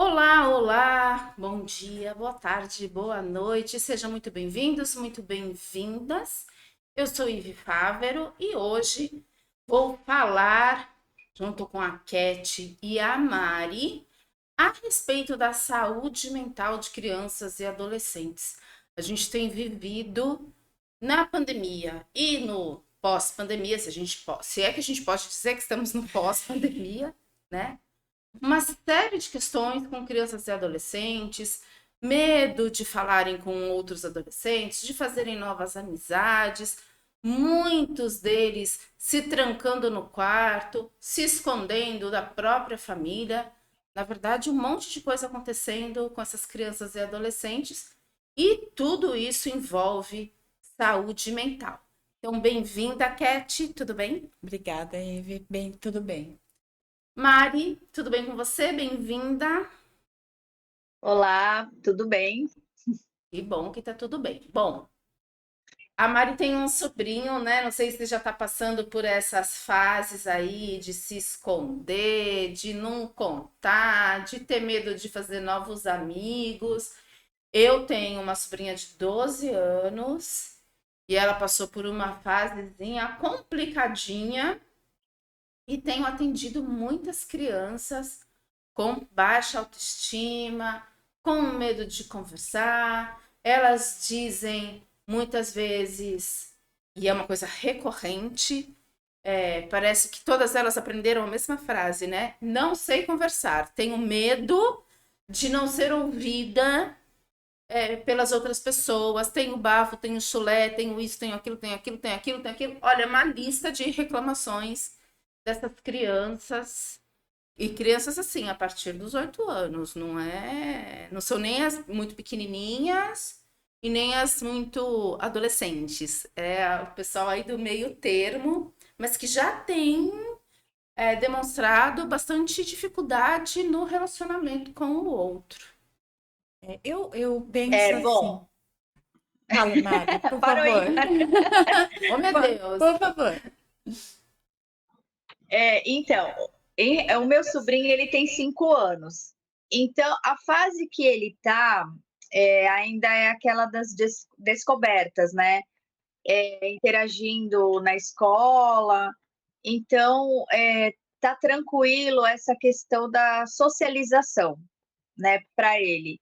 Olá, olá, bom dia, boa tarde, boa noite, sejam muito bem-vindos, muito bem-vindas. Eu sou Ive Fávero e hoje vou falar, junto com a Cat e a Mari, a respeito da saúde mental de crianças e adolescentes. A gente tem vivido na pandemia e no pós-pandemia, se é que a gente pode dizer que estamos no pós-pandemia, né? Uma série de questões com crianças e adolescentes, medo de falarem com outros adolescentes, de fazerem novas amizades, muitos deles se trancando no quarto, se escondendo da própria família. Na verdade, um monte de coisa acontecendo com essas crianças e adolescentes, e tudo isso envolve saúde mental. Então, bem-vinda, Cat, tudo bem? Obrigada, Eve. Bem, tudo bem. Mari, tudo bem com você? Bem-vinda. Olá, tudo bem? Que bom que tá tudo bem. Bom, a Mari tem um sobrinho, né? Não sei se já tá passando por essas fases aí de se esconder, de não contar, de ter medo de fazer novos amigos. Eu tenho uma sobrinha de 12 anos e ela passou por uma fasezinha complicadinha e tenho atendido muitas crianças com baixa autoestima, com medo de conversar. Elas dizem muitas vezes, e é uma coisa recorrente, parece que todas elas aprenderam a mesma frase, né? Não sei conversar, tenho medo de não ser ouvida pelas outras pessoas, tenho bafo, tenho chulé, tenho isso, tenho aquilo, tenho aquilo, tenho aquilo, tenho aquilo. Olha, uma lista de reclamações dessas crianças e crianças assim, a partir dos 8 anos, não é? Não são nem as muito pequenininhas e nem as muito adolescentes. É o pessoal aí do meio termo, mas que já tem demonstrado bastante dificuldade no relacionamento com o outro. Eu penso É, assim. bom, Fala, Mari, por para o favor. ímpar. Oh, meu Deus! Por favor. Então, o meu sobrinho ele tem 5 anos. Então, a fase que ele está ainda é aquela das descobertas, né? Interagindo na escola. Então, tá tranquilo essa questão da socialização, né, para ele.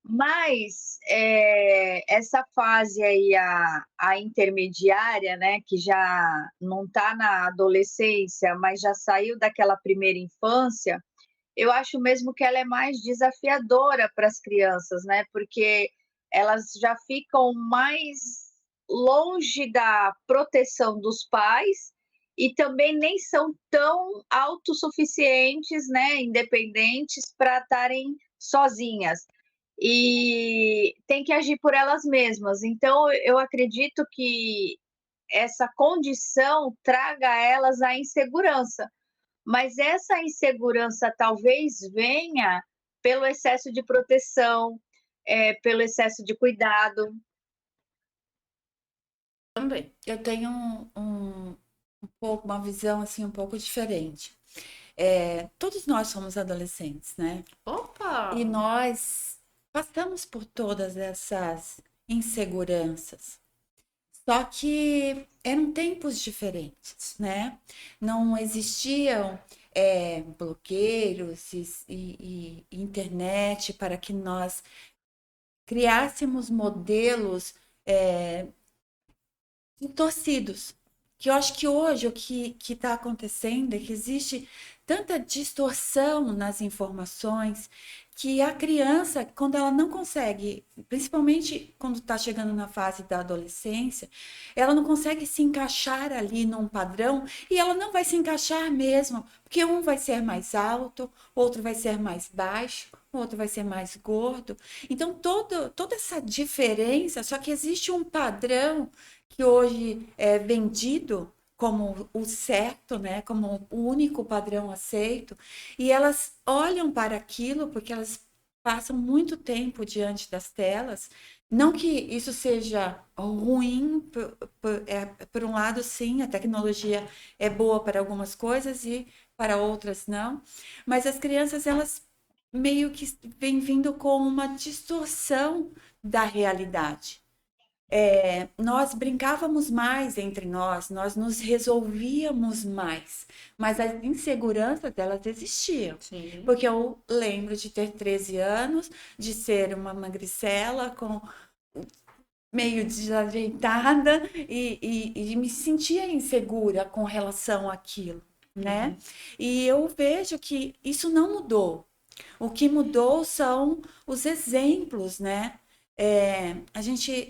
Mas essa fase aí, a intermediária, né, que já não está na adolescência, mas já saiu daquela primeira infância, eu acho mesmo que ela é mais desafiadora para as crianças, né, porque elas já ficam mais longe da proteção dos pais e também nem são tão autossuficientes, né, independentes para estarem sozinhas e tem que agir por elas mesmas. Então, eu acredito que essa condição traga a elas a insegurança, mas essa insegurança talvez venha pelo excesso de proteção, pelo excesso de cuidado. Também. Eu tenho um pouco, uma visão assim um pouco diferente. Todos nós somos adolescentes, né? Opa! E nós passamos por todas essas inseguranças. Só que eram tempos diferentes, né? Não existiam bloqueios e internet para que nós criássemos modelos distorcidos. Que eu acho que hoje o que está acontecendo é que existe tanta distorção nas informações que a criança, quando ela não consegue, principalmente quando está chegando na fase da adolescência, ela não consegue se encaixar ali num padrão e ela não vai se encaixar mesmo, porque um vai ser mais alto, outro vai ser mais baixo, outro vai ser mais gordo. Então, toda essa diferença, só que existe um padrão que hoje é vendido como o certo, né, como o único padrão aceito, e elas olham para aquilo porque elas passam muito tempo diante das telas. Não que isso seja ruim, por um lado, sim, a tecnologia é boa para algumas coisas e para outras não, mas as crianças, elas meio que vem vindo com uma distorção da realidade. Nós brincávamos mais entre nós nos resolvíamos mais, mas as inseguranças delas existiam. Sim. Porque eu lembro de ter 13 anos, de ser uma magricela com meio desajeitada e me sentia insegura com relação àquilo, né? E eu vejo que isso não mudou. O que mudou são os exemplos, né? A gente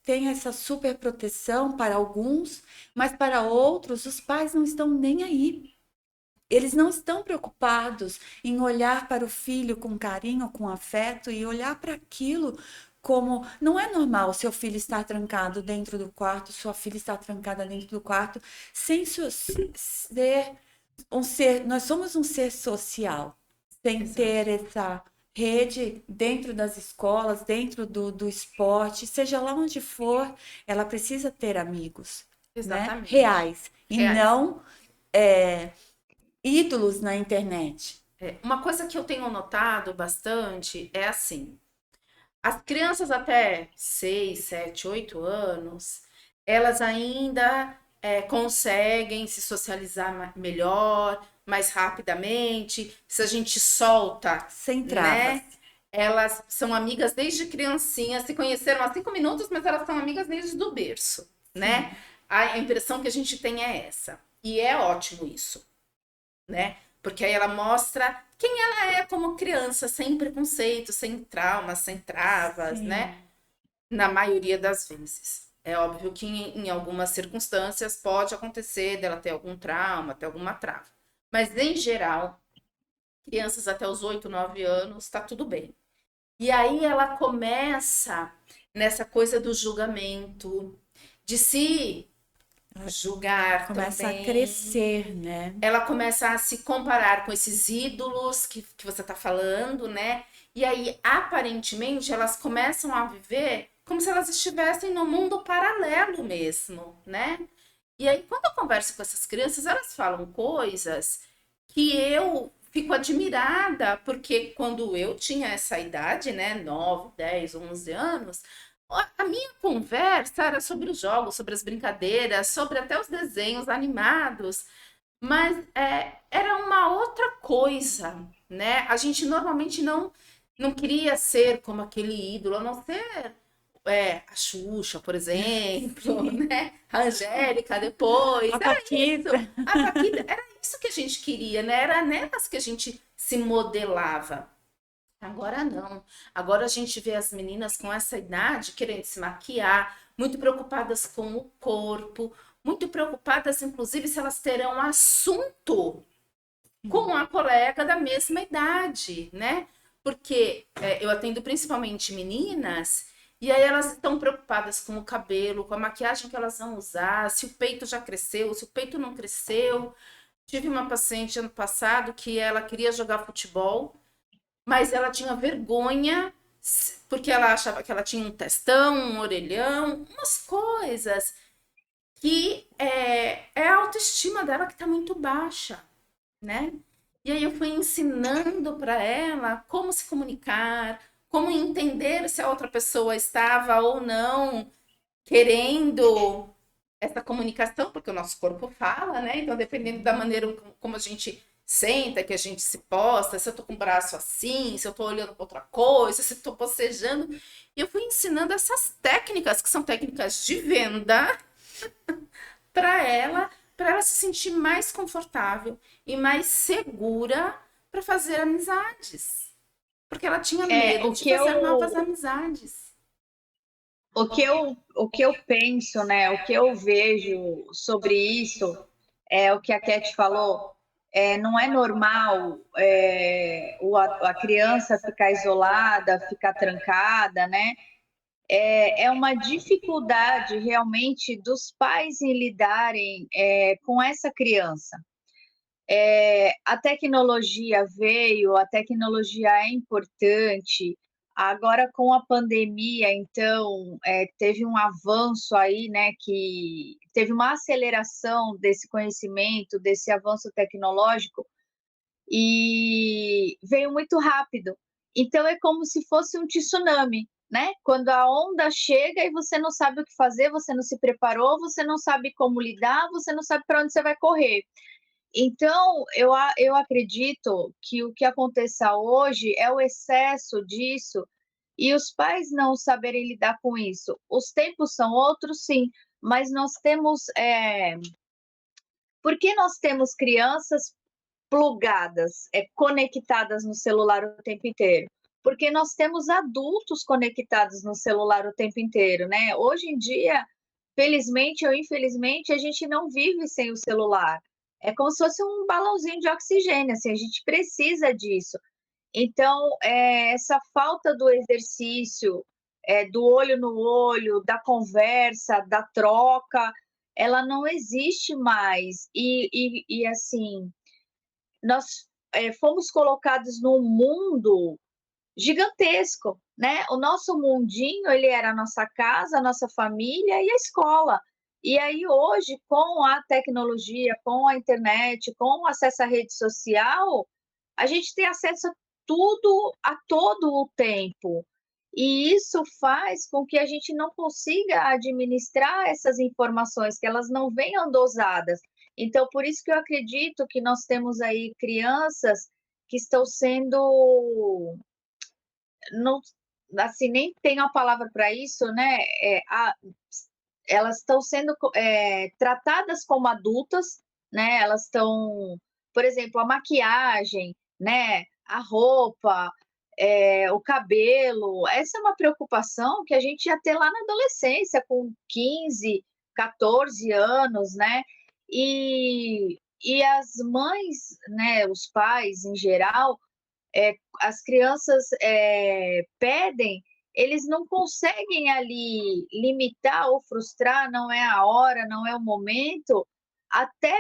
tem essa super proteção para alguns, mas para outros, os pais não estão nem aí. Eles não estão preocupados em olhar para o filho com carinho, com afeto e olhar para aquilo como não é normal seu filho estar trancado dentro do quarto, sua filha estar trancada dentro do quarto, sem ser um ser, nós somos um ser social, sem Exato. ter essa rede dentro das escolas, dentro do esporte, seja lá onde for, ela precisa ter amigos, né? Exatamente. Reais, e Reais. não ídolos na internet. Uma coisa que eu tenho notado bastante é assim, as crianças até 6, 7, 8 anos, elas ainda conseguem se socializar melhor, mais rapidamente. Se a gente solta, Sem travas. né? Elas são amigas desde criancinha, se conheceram há 5 minutos, mas elas são amigas desde do berço, né? A impressão que a gente tem é essa. E é ótimo isso, né? Porque aí ela mostra quem ela é como criança, sem preconceito, sem traumas, sem travas, Sim. né? Na maioria das vezes. É óbvio que em algumas circunstâncias pode acontecer dela ter algum trauma, ter alguma trava. Mas, em geral, crianças até os 8, 9 anos, tá tudo bem. E aí ela começa nessa coisa do julgamento, de se julgar Começa também. a crescer, né? Ela começa a se comparar com esses ídolos que você está falando, né? E aí, aparentemente, elas começam a viver como se elas estivessem no mundo paralelo mesmo, né? E aí, quando eu converso com essas crianças, elas falam coisas que eu fico admirada, porque quando eu tinha essa idade, né, 9, 10, 11 anos, a minha conversa era sobre os jogos, sobre as brincadeiras, sobre até os desenhos animados. Mas era uma outra coisa, né? A gente normalmente não queria ser como aquele ídolo, a não ser a Xuxa, por exemplo, né? A Angélica depois. A Era Paquita. isso. A Paquita, era isso que a gente queria, né? Era nelas que a gente se modelava. Agora não. Agora a gente vê as meninas com essa idade querendo se maquiar, muito preocupadas com o corpo, muito preocupadas, inclusive, se elas terão assunto com a colega da mesma idade, né? Porque eu atendo principalmente meninas, e aí elas estão preocupadas com o cabelo, com a maquiagem que elas vão usar, se o peito já cresceu, se o peito não cresceu. Tive uma paciente ano passado que ela queria jogar futebol, mas ela tinha vergonha porque ela achava que ela tinha um testão, um orelhão, umas coisas que é a autoestima dela que está muito baixa, né? E aí eu fui ensinando para ela como se comunicar, como entender se a outra pessoa estava ou não querendo essa comunicação, porque o nosso corpo fala, né? Então, dependendo da maneira como a gente senta, que a gente se posta, se eu tô com o braço assim, se eu tô olhando para outra coisa, se eu tô bocejando. E eu fui ensinando essas técnicas, que são técnicas de venda, para ela se sentir mais confortável e mais segura para fazer amizades. Porque ela tinha medo de fazer novas amizades. O que eu penso, né? O que eu vejo sobre isso é o que a Cat falou. Não é normal a criança ficar isolada, ficar trancada, né? É uma dificuldade realmente dos pais em lidarem com essa criança. A tecnologia veio, a tecnologia é importante. Agora, com a pandemia, então, teve um avanço aí, né, que teve uma aceleração desse conhecimento, desse avanço tecnológico, e veio muito rápido. Então é como se fosse um tsunami, né? Quando a onda chega e você não sabe o que fazer, você não se preparou, você não sabe como lidar, você não sabe para onde você vai correr. Então, eu acredito que o que aconteça hoje é o excesso disso e os pais não saberem lidar com isso. Os tempos são outros, sim, mas nós temos. Por que nós temos crianças plugadas, conectadas no celular o tempo inteiro? Porque nós temos adultos conectados no celular o tempo inteiro, né? Hoje em dia, felizmente ou infelizmente, a gente não vive sem o celular. É como se fosse um balãozinho de oxigênio, assim, a gente precisa disso. Então, essa falta do exercício, do olho no olho, da conversa, da troca, ela não existe mais. E assim, nós fomos colocados num mundo gigantesco, né? O nosso mundinho, ele era a nossa casa, a nossa família e a escola. E aí hoje, com a tecnologia, com a internet, com o acesso à rede social, a gente tem acesso a tudo a todo o tempo. E isso faz com que a gente não consiga administrar essas informações, que elas não venham dosadas. Então, por isso que eu acredito que nós temos aí crianças que estão sendo, não, assim, nem tenho a palavra para isso, né? Elas estão sendo tratadas como adultas, né? Elas estão, por exemplo, a maquiagem, né? A roupa, o cabelo. Essa é uma preocupação que a gente ia ter lá na adolescência, com 15, 14 anos, né? E as mães, né? Os pais em geral, as crianças pedem, eles não conseguem ali limitar ou frustrar, não é a hora, não é o momento, até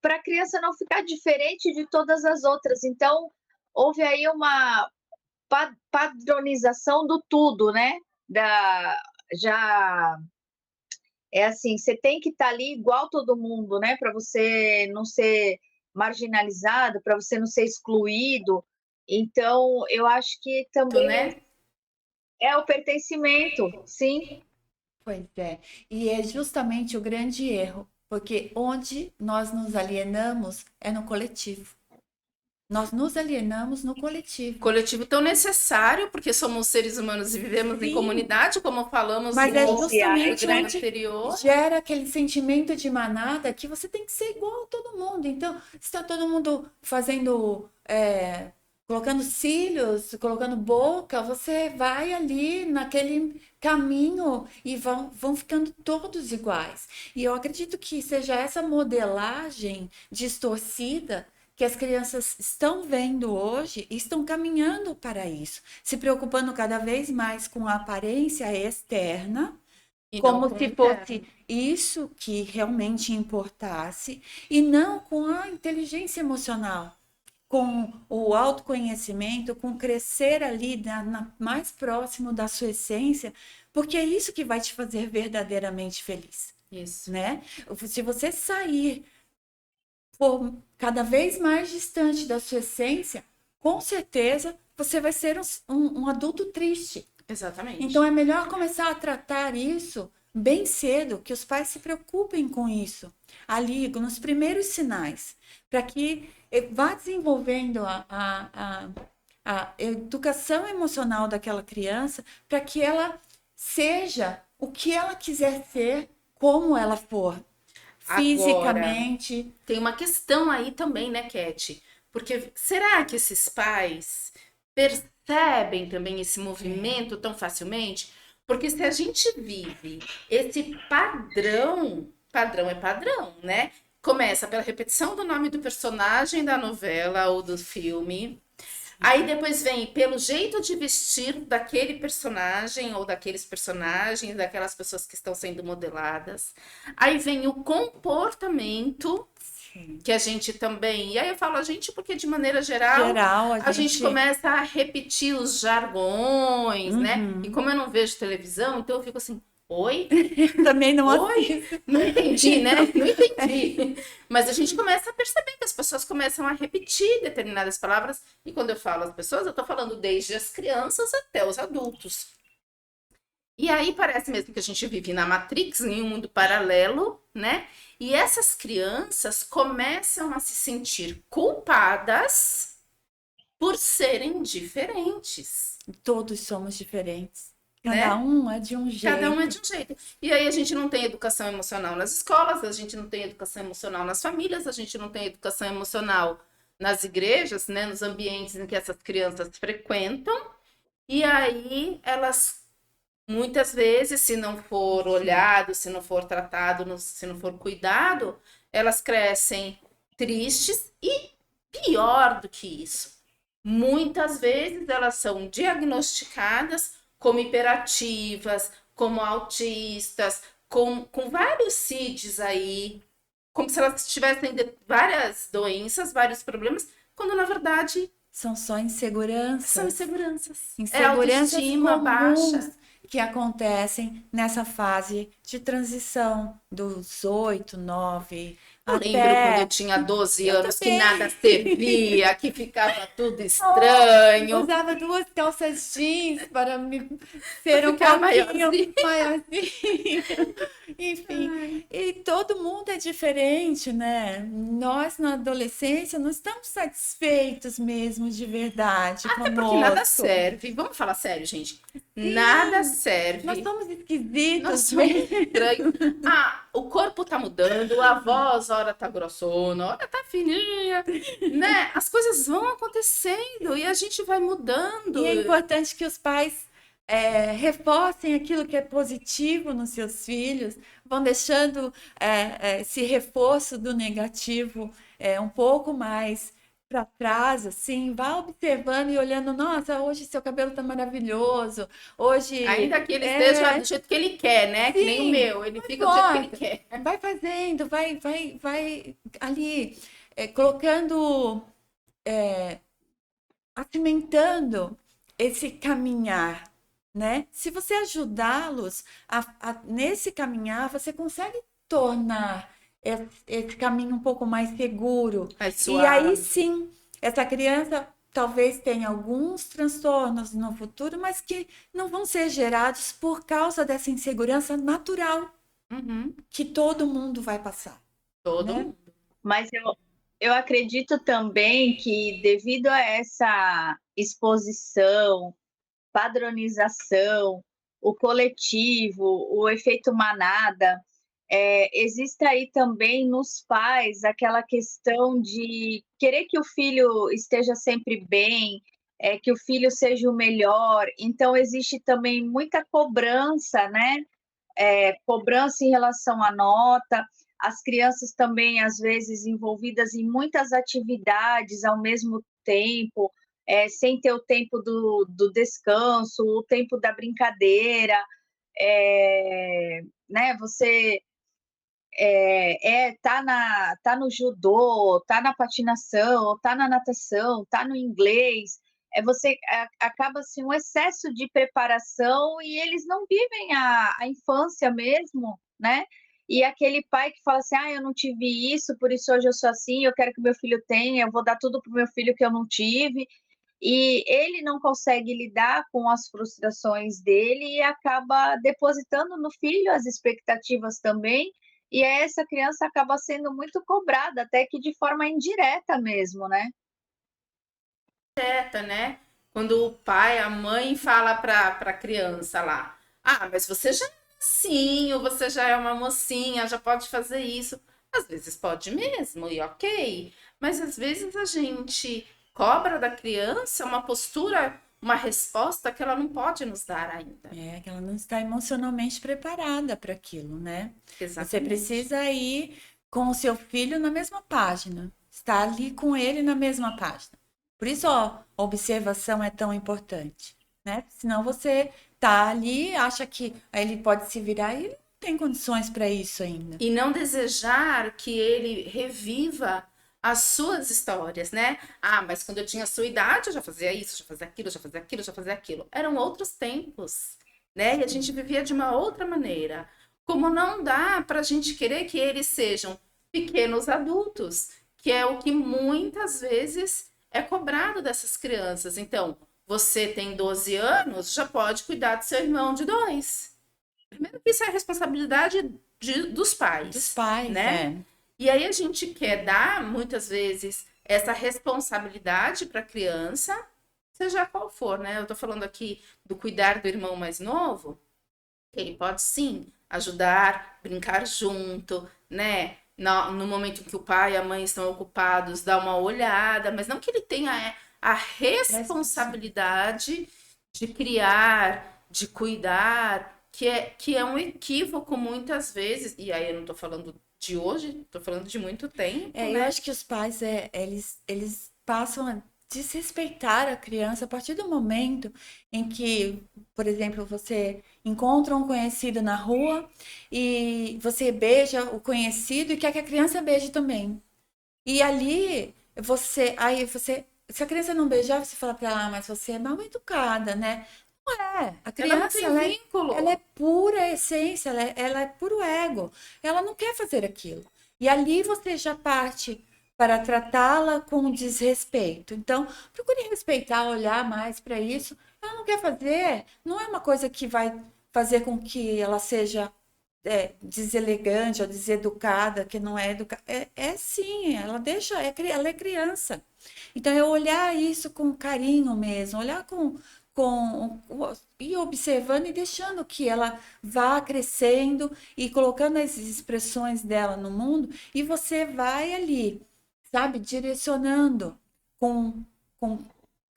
para a criança não ficar diferente de todas as outras. Então, houve aí uma padronização do tudo, né? Já é assim, você tem que estar ali igual todo mundo, né? Para você não ser marginalizado, para você não ser excluído. Então, eu acho que também né? é o pertencimento, sim. Pois é. E é justamente o grande erro, porque onde nós nos alienamos é no coletivo. Nós nos alienamos no coletivo. Coletivo tão necessário, porque somos seres humanos e vivemos em Sim. comunidade, como falamos Mas no é sociais, justamente né? programa onde anterior. gera aquele sentimento de manada que você tem que ser igual a todo mundo. Então, se está todo mundo fazendo, colocando cílios, colocando boca, você vai ali naquele caminho e vão ficando todos iguais. E eu acredito que seja essa modelagem distorcida que as crianças estão vendo hoje e estão caminhando para isso, se preocupando cada vez mais com a aparência externa, E não como com se o fosse interno. isso que realmente importasse, e não com a inteligência emocional, com o autoconhecimento, com crescer ali mais próximo da sua essência, porque é isso que vai te fazer verdadeiramente feliz, Isso. né? Se você sair for cada vez mais distante da sua essência, com certeza você vai ser um adulto triste. Exatamente. Então é melhor começar a tratar isso bem cedo, que os pais se preocupem com isso, ali nos primeiros sinais, para que vá desenvolvendo a educação emocional daquela criança, para que ela seja o que ela quiser ser, como ela for. Agora, Fisicamente. tem uma questão aí também, né, Cat? Porque será que esses pais percebem também esse movimento tão facilmente? Porque se a gente vive esse padrão, padrão é padrão, né? Começa pela repetição do nome do personagem da novela ou do filme. Aí depois vem pelo jeito de vestir daquele personagem ou daqueles personagens, daquelas pessoas que estão sendo modeladas. Aí vem o comportamento, que a gente também. E aí eu falo a gente porque, de maneira geral, a gente começa a repetir os jargões, né? E como eu não vejo televisão, então eu fico assim, Oi? Também não Oi? assisto. Não entendi, né? Não entendi. Mas a gente começa a perceber que as pessoas começam a repetir determinadas palavras. E quando eu falo as pessoas, eu estou falando desde as crianças até os adultos. E aí parece mesmo que a gente vive na Matrix, em um mundo paralelo, né? E essas crianças começam a se sentir culpadas por serem diferentes, Todos somos diferentes. Cada né? um é de um Cada um é jeito. de um jeito. E aí a gente não tem educação emocional nas escolas, a gente não tem educação emocional nas famílias, a gente não tem educação emocional nas igrejas, né? Nos ambientes em que essas crianças frequentam. E aí elas, muitas vezes, se não for olhado, se não for tratado, se não for cuidado, elas crescem tristes e pior do que isso. Muitas vezes elas são diagnosticadas como hiperativas, como autistas, com vários CIDs aí, como se elas tivessem várias doenças, vários problemas, quando na verdade São só são inseguranças. inseguranças. É Inseguranças autoestima comuns baixa. que acontecem nessa fase de transição dos 8, 9 Eu lembro quando eu até. tinha 12 Eu anos que nada também. servia, que ficava tudo Oh, estranho, usava duas calças jeans para me pra ser um ficar pouquinho maiorzinho. maiorzinha. Enfim, e todo mundo é diferente, né? Nós, na adolescência, não estamos satisfeitos mesmo de verdade Até porque nada conosco. serve. Vamos falar sério, gente. Nada Sim, serve. nós somos Nós esquisitos somos mesmo. estranhos. Ah, o corpo tá mudando, a voz, hora tá grossona, hora tá fininha, né? As coisas vão acontecendo e a gente vai mudando. E é importante que os pais reforcem aquilo que é positivo nos seus filhos, vão deixando esse reforço do negativo um pouco mais para trás, assim, vá observando e olhando, nossa, hoje seu cabelo tá maravilhoso, hoje Ainda que ele esteja do jeito que ele quer, né? Que nem o sim, meu, ele não fica do jeito que ele importa. quer. Vai fazendo, vai ali, colocando, apimentando esse caminhar, né? Se você ajudá-los nesse caminhar, você consegue tornar esse caminho um pouco mais seguro. Mais E aí suave. sim, essa criança talvez tenha alguns transtornos no futuro, mas que não vão ser gerados por causa dessa insegurança natural Uhum. que todo mundo vai passar, Todo né? mundo. Mas eu acredito também que, devido a essa exposição, padronização, o coletivo, o efeito manada, existe aí também nos pais aquela questão de querer que o filho esteja sempre bem, que o filho seja o melhor. Então, existe também muita cobrança, né? Cobrança em relação à nota, as crianças também, às vezes, envolvidas em muitas atividades ao mesmo tempo, sem ter o tempo do descanso, o tempo da brincadeira, né? Você tá no judô, tá na patinação, tá na natação, tá no inglês, você acaba assim um excesso de preparação e eles não vivem a infância mesmo, né? E aquele pai que fala assim, eu não tive isso, por isso hoje eu sou assim, eu quero que meu filho tenha, eu vou dar tudo para o meu filho que eu não tive, e ele não consegue lidar com as frustrações dele e acaba depositando no filho as expectativas também, e essa criança acaba sendo muito cobrada, até que de forma indireta mesmo, né? Direta, né? Quando o pai, a mãe fala pra criança lá, mas você já é assim, ou você já é uma mocinha, já pode fazer isso. Às vezes pode mesmo, e ok. Mas às vezes a gente cobra da criança uma postura, uma resposta que ela não pode nos dar ainda. Que ela não está emocionalmente preparada para aquilo, né? Você Exatamente. precisa ir com o seu filho na mesma página, estar ali com ele na mesma página. Por isso, ó, a observação é tão importante, né? Senão você tá ali, acha que ele pode se virar e ele não tem condições para isso ainda. E não desejar que ele reviva as suas histórias, né? Mas quando eu tinha a sua idade, eu já fazia isso, já fazia aquilo, já fazia aquilo, já fazia aquilo. Eram outros tempos. né? E a gente vivia de uma outra maneira. Como não dá para a gente querer que eles sejam pequenos adultos, que é o que muitas vezes é cobrado dessas crianças. Então, você tem 12 anos, já pode cuidar do seu irmão de 2. Primeiro que isso é responsabilidade dos Dos pais, pais, né? E aí a gente quer dar, muitas vezes, essa responsabilidade para a criança, seja qual for, né? Eu tô falando aqui do cuidar do irmão mais novo, ele pode sim ajudar, brincar junto, né? No momento em que o pai e a mãe estão ocupados, dar uma olhada, mas não que ele tenha a responsabilidade de criar, de cuidar, que é um equívoco muitas vezes, e aí eu não estou falando de hoje, estou falando de muito tempo, Eu né? acho que os pais, eles passam a desrespeitar a criança a partir do momento em que, por exemplo, você encontra um conhecido na rua e você beija o conhecido e quer que a criança beije também. E ali, se a criança não beijar, você fala para ela, mas você é mal educada, né? Não é. A Ela não criança, tem ela é vínculo. pura essência, ela é puro ego. Ela não quer fazer aquilo. E ali você já parte para tratá-la com desrespeito. Então, procure respeitar, olhar mais para isso. Ela não quer fazer, não é uma coisa que vai fazer com que ela seja deselegante ou deseducada, que não é educada. É sim, ela deixa, ela é criança. Então, é olhar isso com carinho mesmo, olhar e observando e deixando que ela vá crescendo e colocando as expressões dela no mundo, e você vai ali, sabe, direcionando com, com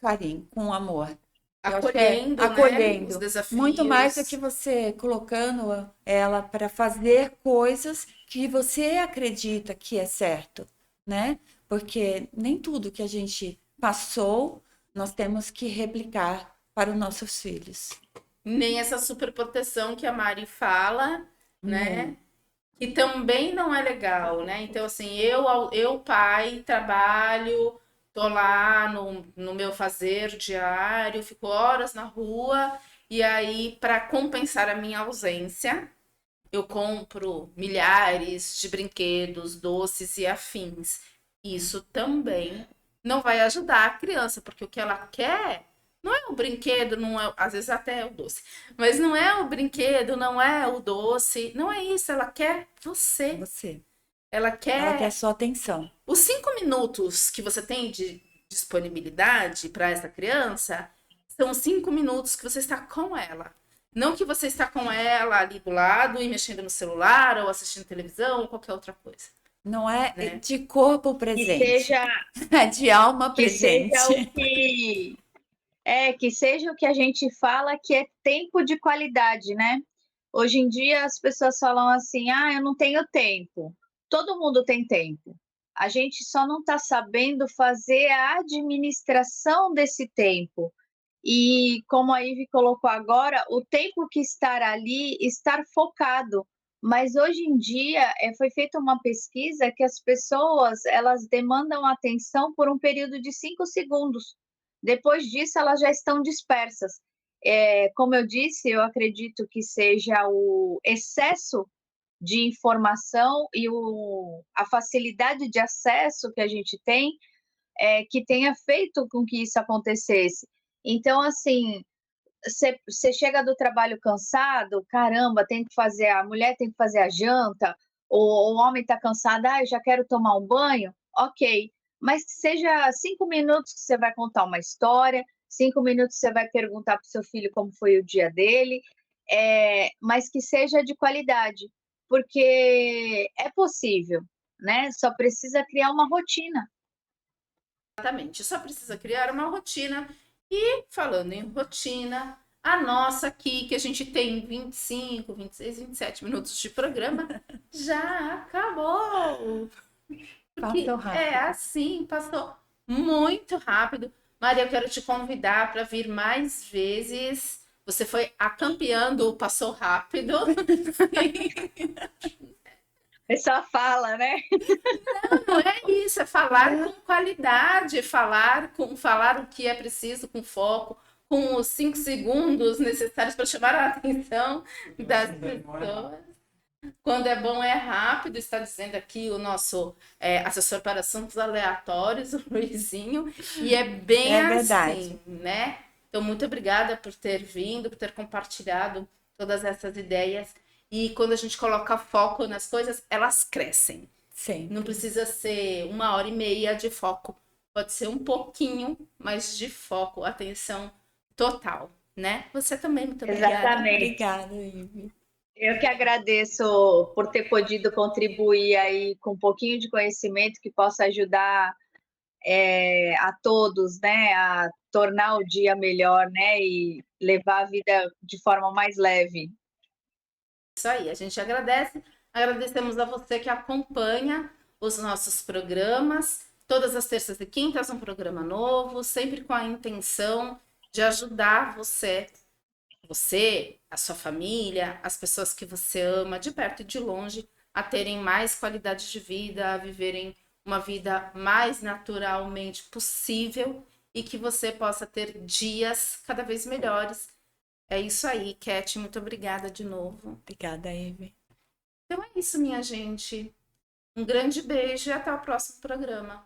carinho, com amor. Eu acho que é Acolhendo, né, os acolhendo. Muito mais do que desafios. você colocando ela para fazer coisas que você acredita que é certo, né? Porque nem tudo que a gente passou, nós temos que replicar para os nossos filhos. Nem essa superproteção que a Mari fala, né? Não. Que também não é legal, né? Então, assim, eu pai, trabalho, tô lá no meu fazer diário, fico horas na rua, e aí, para compensar a minha ausência, eu compro milhares de brinquedos, doces e afins. Isso também não vai ajudar a criança, porque o que ela quer não é o brinquedo, não é, às vezes até é o doce, mas não é o brinquedo, não é o doce, não é isso, ela quer você. Você. Ela Ela quer quer sua atenção. os 5 minutos que você tem de disponibilidade para essa criança são 5 minutos que você está com ela. Não que você está com ela ali do lado e mexendo no celular ou assistindo televisão ou qualquer outra coisa, Não é né? de corpo Que presente, seja, é de alma que seja o presente. que seja o que a gente fala que é tempo de qualidade, né? Hoje em dia as pessoas falam assim: ah, eu não tenho tempo. Todo mundo tem tempo. A gente só não está sabendo fazer a administração desse tempo. E como a Ivy colocou agora, o tempo que estar ali, estar focado. Mas hoje em dia foi feita uma pesquisa que as pessoas elas demandam atenção por um período de 5 segundos. Depois disso, elas já estão dispersas. Como eu disse, eu acredito que seja o excesso de informação e a facilidade de acesso que a gente tem que tenha feito com que isso acontecesse. Então, assim, você chega do trabalho cansado, caramba, tem que fazer, a mulher tem que fazer a janta, ou o homem está cansado, eu já quero tomar um banho, ok. Mas que seja 5 minutos que você vai contar uma história, 5 minutos que você vai perguntar para o seu filho como foi o dia dele, mas que seja de qualidade, porque é possível, né? Só precisa criar uma rotina. Exatamente. Só precisa criar uma rotina. E falando em rotina, a nossa aqui, que a gente tem 25, 26, 27 minutos de programa, já acabou. Passou Porque é rápido. assim, passou muito rápido. Maria, eu quero te convidar para vir mais vezes. Você foi a campeã do Passou Rápido. É só fala, né? Não é isso, é falar com qualidade, falar o que é preciso, com foco, com os 5 segundos necessários para chamar a atenção das pessoas. Quando é bom, é rápido, está dizendo aqui o nosso assessor para assuntos aleatórios, o Luizinho, e é bem assim, né? Então, muito obrigada por ter vindo, por ter compartilhado todas essas ideias. E quando a gente coloca foco nas coisas, elas crescem. Sim. Não precisa ser 1h30 de foco. Pode ser um pouquinho, mas de foco, atenção total, né? Você também, muito obrigada. Exatamente. Obrigada, Ivy. Eu que agradeço por ter podido contribuir aí com um pouquinho de conhecimento que possa ajudar a todos, né, a tornar o dia melhor, né, e levar a vida de forma mais leve. Isso aí, a gente agradece. Agradecemos a você que acompanha os nossos programas. Todas as terças e quintas um programa novo, sempre com a intenção de ajudar você, a sua família, as pessoas que você ama, de perto e de longe, a terem mais qualidade de vida, a viverem uma vida mais naturalmente possível e que você possa ter dias cada vez melhores. É isso aí, Cat, muito obrigada de novo. Obrigada, Ivy. Então é isso, minha gente. Um grande beijo e até o próximo programa.